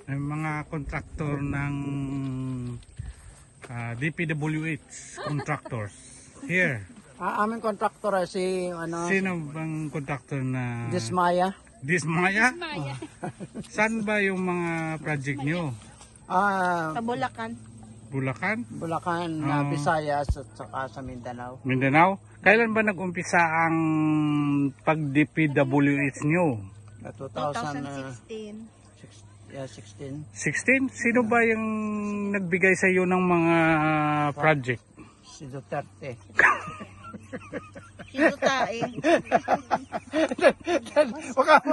May mga kontraktor ng DPWH contractors. Here. Aming kontraktor ay si Sino bang kontraktor na? Dismaya. Dismaya? Saan ba yung mga project nyo? Sa Bulacan. Bulacan? Bulacan, Visayas at saka sa Mindanao. Mindanao? Kailan ba nag-umpisa ang pag-DPWH nyo? 2016. 16. 16? Sino ba yung nagbigay sa iyo ng mga project? Si Duterte. Sino tayo? Baka